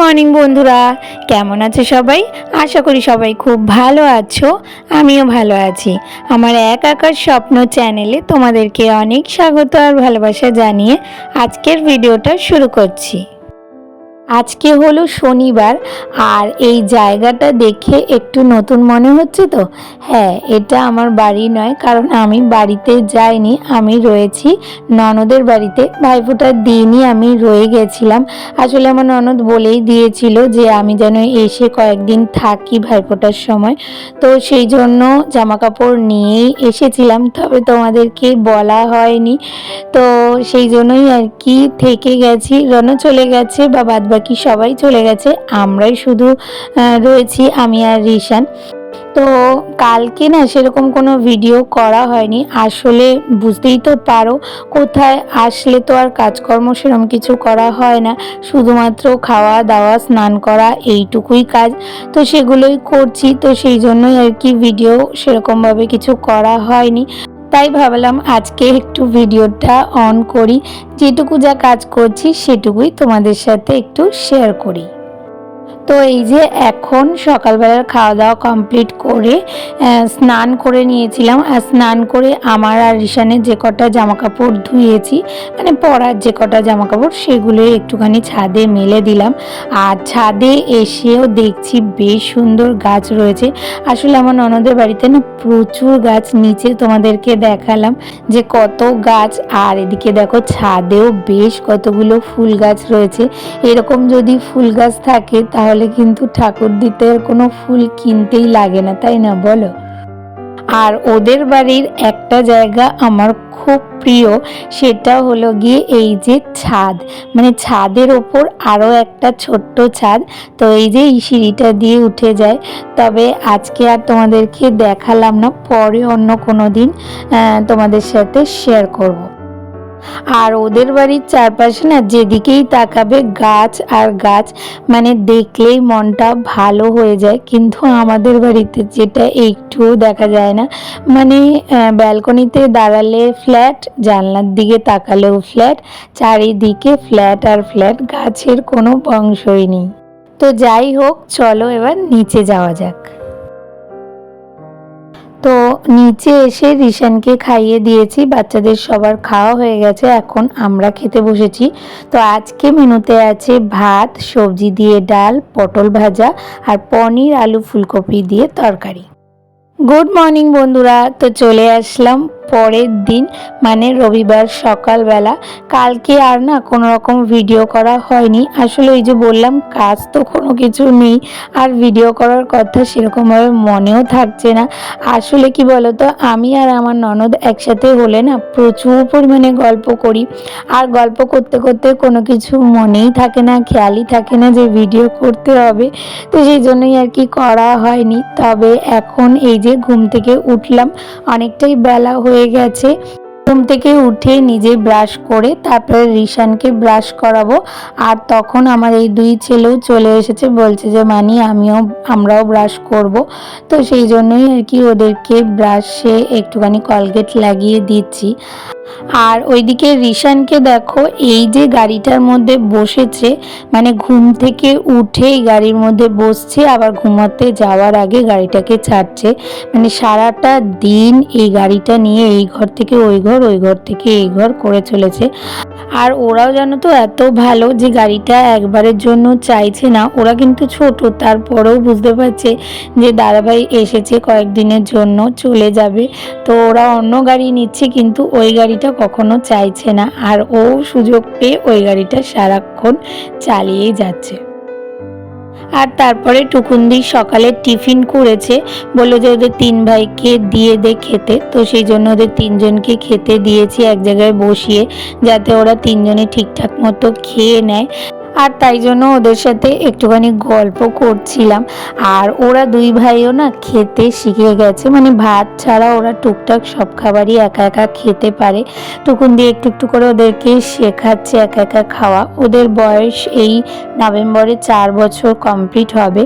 Morning বন্ধুরা, কেমন আছো সবাই? আশা করি সবাই খুব ভালো আছো। আমিও ভালো আছি। আমার এক আকার স্বপ্ন চ্যানেলে তোমাদেরকে অনেক স্বাগত আর ভালোবাসা জানিয়ে আজকের ভিডিওটা শুরু করছি। আজকে হলো শনিবার আর এই জায়গাটা দেখে একটু নতুন মনে হচ্ছে তো। হ্যাঁ, এটা আমার বাড়ি নয়, কারণ আমি বাড়িতে যাইনি, আমি রয়েছি ননদের বাড়িতে। ভাইফোঁটার দিনই আমি রয়ে গেছিলাম। আসলে আমার ননদ বলেই দিয়েছিল যে আমি যেন এসে কয়েকদিন থাকি ভাইফোঁটার সময়, তো সেই জন্য জামা কাপড় নিয়েই এসেছিলাম, তবে তোমাদেরকে বলা হয়নি। তো সেই জন্যই আর কি থেকে গেছি। রনও চলে গেছে বা বাদবাকি সবাই চলে গেছে, আমরাই শুধু রয়েছি, আমি আর রিশান। তো কালকে না সেরকম কোনো ভিডিও করা হয়নি। আসলে বুঝতেই তো পারো, কোথায় আসলে তো আর কাজকর্ম সেরকম কিছু করা হয় না, শুধুমাত্র খাওয়া দাওয়া স্নান করা এইটুকুই কাজ। তো সেগুলোই করছি, তো সেই জন্যই আর কি ভিডিও সেরকমভাবে কিছু করা হয়নি। তাই ভাবলাম আজকে একটু ভিডিওটা অন করি, যেটুকু যা কাজ করছি সেটুকুই তোমাদের সাথে একটু শেয়ার করি। তো এই যে এখন সকালবেলার খাওয়া দাওয়া কমপ্লিট করে স্নান করে নিয়েছিলাম, আর স্নান করে আমার আর রিশানের যে কটা জামা কাপড় ধুয়েছি, মানে পরার যে কটা জামা কাপড়, সেগুলো একটুখানি ছাদে মেলে দিলাম। আর ছাদে এসেও দেখছি বেশ সুন্দর গাছ রয়েছে। আসলে আমার ননদের বাড়িতে না প্রচুর গাছ, নিচে তোমাদেরকে দেখালাম যে কত গাছ, আর এদিকে দেখো ছাদেও বেশ কতগুলো ফুল গাছ রয়েছে। এরকম যদি ফুল গাছ থাকে তাহলে কিন্তু ঠাকুর দিতে কোনো ফুল কিনতেই লাগে না, তাই না বলো? আর ওদের বাড়ির একটা জায়গা আমার খুব প্রিয়, সেটা হলো গিয়ে এই যে ছাদ, মানে ছাদের ওপর আরও একটা ছোট্ট ছাদ। তো এই যে এই সিঁড়িটা দিয়ে উঠে যায়। তবে আজকে আর তোমাদেরকে দেখালাম না, পরে অন্য কোনো দিন তোমাদের সাথে শেয়ার করব। আর ওদের বাড়ির চারপাশে না যেদিকেই তাকাবে গাছ আর গাছ, মানে দেখলেই মনটা ভালো হয়ে যায়। কিন্তু আমাদের বাড়িতে যেটা একটুও দেখা যায় না, মানে ব্যালকনিতে দাঁড়ালে ফ্ল্যাট, জানলার দিকে তাকালেও ফ্ল্যাট, চারিদিকে ফ্ল্যাট আর ফ্ল্যাট, গাছের কোনো বংশই নেই। তো যাই হোক, চলো এবার নিচে যাওয়া যাক। তো নিচে এসে রিশানকে খাইয়ে দিয়েছি, বাচ্চাদের সবার খাওয়া হয়ে গেছে, এখন আমরা খেতে বসেছি। তো আজকে মেনুতে আছে ভাত, সবজি দিয়ে ডাল, পটল ভাজা আর পনির আলু ফুলকপি দিয়ে তরকারি। গুড মর্নিং বন্ধুরা, তো চলে আসলাম পরের দিন, মানে রবিবার সকালবেলা। কালকে আর না কোনো রকম ভিডিও করা হয়নি। আসলে ওই যে বললাম, কাজ তো কোনো কিছু নেই, আর ভিডিও করার কথা সেরকমভাবে মনেও থাকছে না। আসলে কি বলতো, আমি আর আমার ননদ একসাথে হলে না প্রচুর পরিমাণে গল্প করি, আর গল্প করতে করতে কোনো কিছু মনেই থাকে না, খেয়ালই থাকে না যে ভিডিও করতে হবে। তো সেই জন্যই আর কি করা হয়নি। তবে এখন এই যে ঘুম থেকে উঠলাম, অনেকটাই বেলা হয়ে গেছে। ঘুম থেকে উঠে নিজে ব্রাশ করে তারপরে রিশানকে ব্রাশ করাবো। আর তখন আমার এই দুই ছেলেও চলে এসেছে, বলছে যে মানি আমরাও ব্রাশ করব। তো সেই জন্যই আর কি ওদেরকে ব্রাশে একটুখানি কলগেট লাগিয়ে দিচ্ছি। আর ওইদিকে রিশানকে দেখো, এই যে গাড়িটার মধ্যে বসেছে, মানে ঘুম থেকে উঠেই গাড়ির মধ্যে বসছে, আবার ঘুমাতে যাওয়ার আগে গাড়িটাকে ছাড়ছে। মানে সারাটা দিন এই গাড়িটা নিয়ে এই ঘর থেকে ওই ঘর, ওই ঘর থেকে এই ঘর করে চলেছে। আর ওরাও জানো তো এত ভালো যে গাড়িটা একবারের জন্য চাইছে না। ওরা কিন্তু ছোট, তারপরেও বুঝতে পারছে যে দাদাভাই এসেছে কয়েকদিনের জন্য, চলে যাবে, তো ওরা অন্য গাড়ি নিচ্ছে, কিন্তু ওই গাড়িটা কখনো চাইছে না। আর ও সুযোগ পেয়ে ওই গাড়িটা সারাক্ষণ চালিয়েই যাচ্ছে। আর তারপরে টুকুন্দি সকালে টিফিন করেছে, বললো যে ওদের তিন ভাইকে দিয়ে দে খেতে। তো সেই জন্য ওদের তিনজনকে খেতে দিয়েছি এক জায়গায় বসিয়ে, যাতে ওরা তিনজনে ঠিকঠাক মতো খেয়ে নেয়। আর তাই জন্য ওদের সাথে একটুখানি গল্প করছিলাম। আর ওরা দুই ভাইও না খেতে শিখে গেছে, মানে ভাত ছাড়া ওরা টুকটাক সব খাবারই একা একা খেতে পারে। টুকুন দিয়ে একটু একটু করে ওদেরকে শেখাচ্ছে একা একা খাওয়া। ওদের বয়স এই নভেম্বরে 4 বছর কমপ্লিট হবে।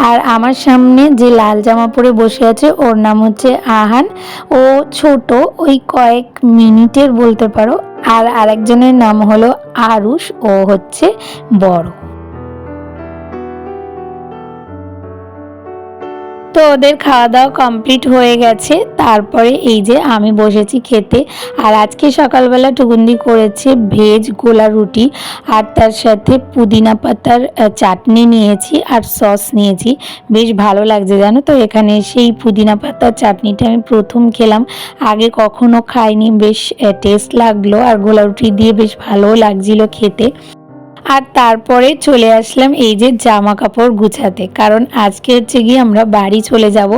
আর আমার সামনে যে লাল জামা পরে বসে আছে, ওর নাম হচ্ছে আহান। ও ছোট, ওই কয়েক মিনিটের বলতে পারো। আর আরেকজনের নাম হলো আরুষ, ও হচ্ছে বড়। তো ওদের খাওয়া দাওয়া কমপ্লিট হয়ে গেছে, তারপরে এই যে আমি বসেছি খেতে। আর আজকে সকালবেলা টুকুন্দি করেছে ভেজ গোলা রুটি, আর তার সাথে পুদিনা পাতার চাটনি নিয়েছি আর সস নিয়েছি। বেশ ভালো লাগছে জানো তো, এখানে সেই পুদিনা পাতার চাটনিটা আমি প্রথম খেলাম, আগে কখনো খাইনি, বেশ টেস্ট লাগলো আর গোলা রুটি দিয়ে বেশ ভালোও লাগছিল খেতে। আর তারপরে চলে আসলাম এই যে জামা কাপড় গুছাতে, কারণ আজকে হচ্ছে গিয়ে আমরা বাড়ি চলে যাব।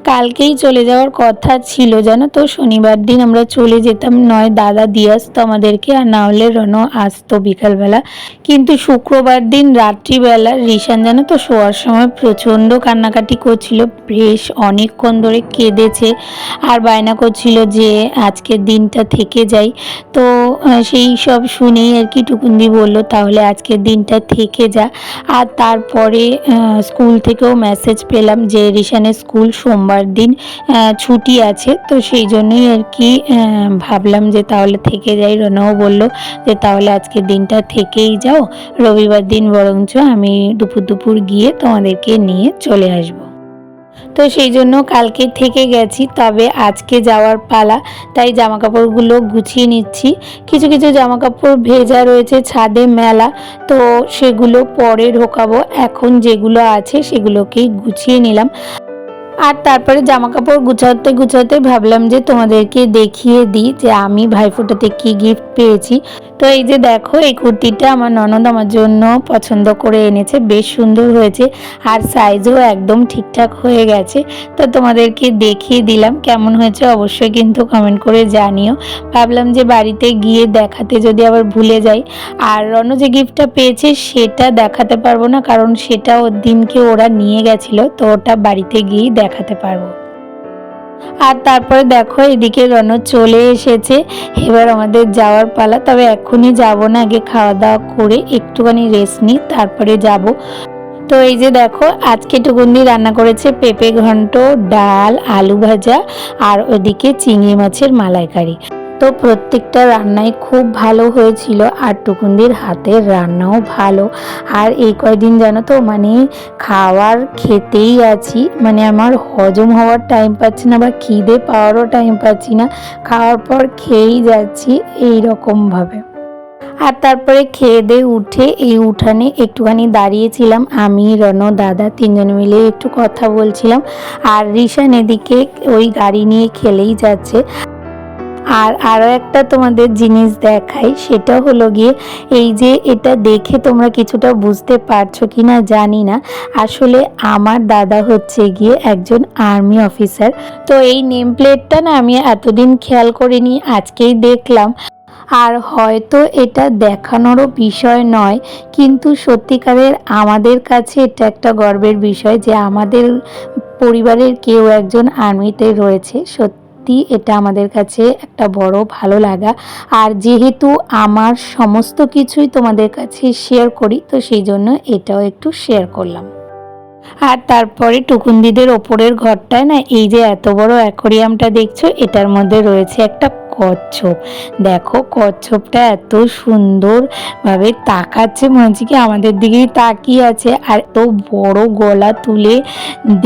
কালকেই চলে যাওয়ার কথা ছিল জানো তো, শনিবার দিন আমরা চলে যেতাম, নয় দাদা দিয়ে আসতো আমাদেরকে, আর না হলে রনো আসতো বিকালবেলা। কিন্তু শুক্রবার দিন রাত্রিবেলা রিশান জানো তো শোয়ার সময় প্রচণ্ড কান্নাকাটি করছিল, বেশ অনেকক্ষণ ধরে কেঁদেছে আর বায়না করছিল যে আজকের দিনটা থেকে যাই। তো সেই সব শুনেই আর কি টুকুন্দি বলল তাহলে আজকের দিনটা থেকে যা। আর তারপরে স্কুল থেকেও মেসেজ পেলাম যে রিশানের স্কুল সোমবার দিন ছুটি আছে, তো সেই জন্যই আর কি ভাবলাম যে তাহলে থেকে যাই। রনাও বলল যে তাহলে আজকের দিনটা থেকেই যাও, রবিবার দিন বরঞ্চ আমি দুপুর গিয়ে তোমাদেরকে নিয়ে চলে আসবো। তো সেই জন্য কালকে থেকে গেছি, তবে আজকে যাওয়ার পালা, তাই জামা কাপড়গুলো গুছিয়ে নিচ্ছি। কিছু কিছু জামা কাপড় ভেজা রয়েছে ছাদে মেলা, তো সেগুলো পরে ঢোকাবো, এখন যেগুলো আছে সেগুলোকেই গুছিয়ে নিলাম। আর তারপরে জামা কাপড় গুছাতে গুছাতে ভাবলাম যে তোমাদেরকে দেখিয়ে দিই যে আমি ভাইফোঁটাতে কি গিফট পেয়েছি। তো এই যে দেখো, এই কুর্তিটা আমার ননদ আমার জন্য পছন্দ করে এনেছে, বেশ সুন্দর হয়েছে আর সাইজও একদম ঠিকঠাক হয়ে গেছে। তো তোমাদেরকে দেখিয়ে দিলাম, কেমন হয়েছে অবশ্যই কিন্তু কমেন্ট করে জানিও। ভাবলাম যে বাড়িতে গিয়ে দেখাতে যদি আবার ভুলে যাই। আর রনো যে গিফটটা পেয়েছে সেটা দেখাতে পারবো না, কারণ সেটা ওর দিনকে ওরা নিয়ে গেছিলো, তো ওটা বাড়িতে গিয়েই দেখাতে পারবো। আর তারপরে দেখো এদিকে রনো চলে এসেছে, এবার আমাদের যাওয়ার পালা। তবে এখনই যাব না, আগে খাওয়া দাওয়া করে একটুখানি রেস্ট নিই তারপরে যাব। তো এই যে দেখো, আজকে টুকুন্দি রান্না করেছে পেঁপে ঘন্ট, ডাল, আলু ভাজা আর ওদিকে চিংড়ি মাছের মালাইকারি। তো প্রত্যেকটা রান্নাই খুব ভালো হয়েছিল আর টুকুন্দির হাতের রান্নাও ভালো। আর এই কয়দিন জানো তো মানে খাওয়ার খেতেই আছি, মানে আমার হজম হওয়ার টাইম পাচ্ছি না বা খিদে পাওয়ারও টাইম পাচ্ছি না, খাওয়ার পর খেয়েই যাচ্ছি এই রকমভাবে। আর তারপরে খেয়ে দিয়ে উঠে এই উঠানে একটুখানি দাঁড়িয়েছিলাম, আমি রনো দাদা তিনজনে মিলে একটু কথা বলছিলাম। আর রিশান এদিকে ওই গাড়ি নিয়ে খেলেই যাচ্ছে। আর আরও একটা তোমাদের জিনিস দেখাই, সেটা হলো গিয়ে এই যে এটা দেখে তোমরা কিছুটা বুঝতে পারছো কি না জানি না, আসলে আমার দাদা হচ্ছে গিয়ে একজন আর্মি অফিসার। তো এই নেম প্লেটটা না আমি এতদিন খেয়াল করিনি, আজকেই দেখলাম। আর হয়তো এটা দেখানোরও বিষয় নয়, কিন্তু সত্যিকারের আমাদের কাছে এটা একটা গর্বের বিষয় যে আমাদের পরিবারের কেউ একজন আর্মিতে রয়েছে। সত্যি এটা আমাদের কাছে একটা বড় ভালো লাগা। আর যেহেতু আমার সমস্ত কিছুই তোমাদের কাছে শেয়ার করি, তো সেই জন্য এটাও একটু শেয়ার করলাম। আর তারপরে টুকুন্দিদের ওপরের ঘরটায় না এই যে এত বড় অ্যাকোরিয়ামটা দেখছো, এটার মধ্যে রয়েছে একটা কচ্ছপ। দেখো কচ্ছপটা এত সুন্দর ভাবে তাকাচ্ছে, মনে হচ্ছে কি আমাদের দিকেই তাকিয়ে আছে, আর এত বড় গলা তুলে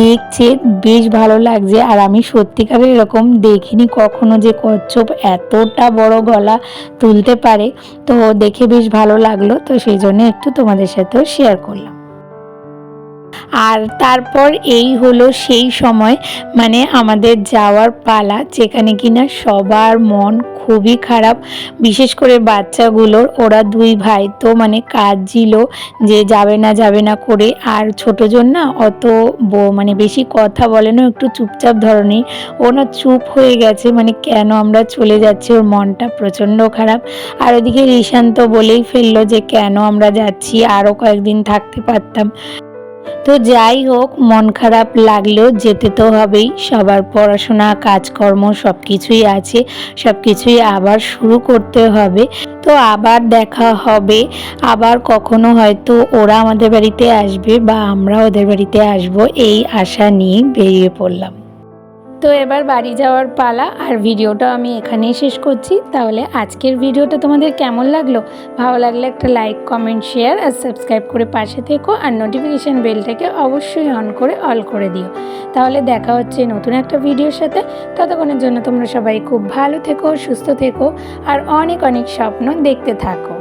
দেখছে, বেশ ভালো লাগছে। আর আমি সত্যিকারের এরকম দেখিনি কখনো যে কচ্ছপ এতটা বড় গলা তুলতে পারে, তো দেখে বেশ ভালো লাগলো, তো সেই জন্য একটু তোমাদের সাথেও শেয়ার করলাম। আর তারপর এই হলো সেই সময়, মানে আমাদের যাওয়ার পালা, যেখানে কিনা সবার মন খুবই খারাপ, বিশেষ করে বাচ্চাগুলোর। ওরা দুই ভাই তো মানে কাঁদছিল যে যাবে না করে। আর ছোটজন না অত মানে বেশি কথা বলে না, একটু চুপচাপ ধরনের, ও না চুপ হয়ে গেছে, মানে কেন আমরা চলে যাচ্ছি, ওর মনটা প্রচণ্ড খারাপ। আর ওদিকে রিশান তো বলেই ফেললো যে কেন আমরা যাচ্ছি, আরও কয়েকদিন থাকতে পারতাম। তো যাই হোক, মন খারাপ লাগলেও যেতে তো হবেই, সবার পড়াশোনা কাজকর্ম সব কিছুই আছে, সব কিছুই আবার শুরু করতে হবে। তো আবার দেখা হবে, আবার কখনো হয়তো ওরা আমাদের বাড়িতে আসবে বা আমরা ওদের বাড়িতে আসব, এই আশা নিয়ে বেরিয়ে পড়লাম। তো এবার বাড়ি যাওয়ার পালা, আর ভিডিওটা আমি এখানেই শেষ করছি। তাহলে আজকের ভিডিওটা তোমাদের কেমন লাগলো? ভালো লাগলে একটা লাইক, কমেন্ট, শেয়ার আর সাবস্ক্রাইব করে পাশে থেকো, আর নোটিফিকেশান বেলটাকে অবশ্যই অন করে অল করে দিও। তাহলে দেখা হচ্ছে নতুন একটা ভিডিওর সাথে। ততক্ষণের জন্য তোমরা সবাই খুব ভালো থেকো, সুস্থ থেকো আর অনেক অনেক স্বপ্ন দেখতে থাকো।